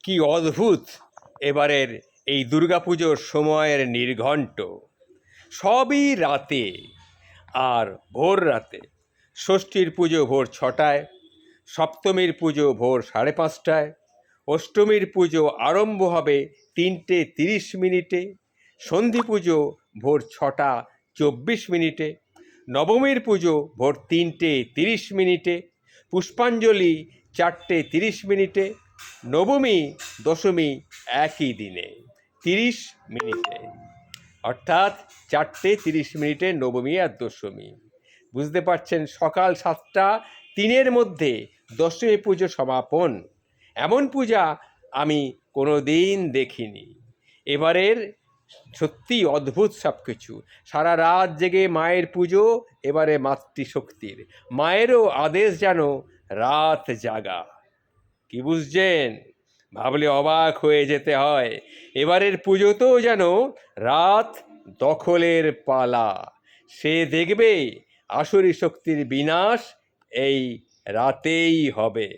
কি অদ্ভুত এবারের এই দুর্গাপুজোর সময়ের নির্ঘণ্ট। সবই রাতে, আর ভোর রাতে। ষষ্ঠীর পুজো ভোর 6টায়, সপ্তমীর পুজো ভোর 5:30টায়, অষ্টমীর পুজো আরম্ভ হবে 3:30 সন্ধি পুজো ভোর 6:24, নবমীর পুজো ভোর 3:30, পুষ্পাঞ্জলি 4:30, নবমী দশমী একই দিনে 30 অর্থাৎ 4:30 নবমী আর দশমী। বুঝতে পারছেন, সকাল 7টা 3-এর মধ্যে দশমী পুজো সমাপন। এমন পূজা আমি কোনো দিন দেখিনি। এবারের সত্যি অদ্ভুত সব কিছু। সারা রাত জেগে মায়ের পুজো এবারে মাতৃশক্তির। মায়েরও আদেশ যেন রাত জাগা। কি বুঝছেন? ভাবলে অবাক হয়ে যেতে হয়। এবারের পুজোতেও যেন রাত দখলের পালা। সে দেখবে আসুরি শক্তির বিনাশ এই রাতেই হবে।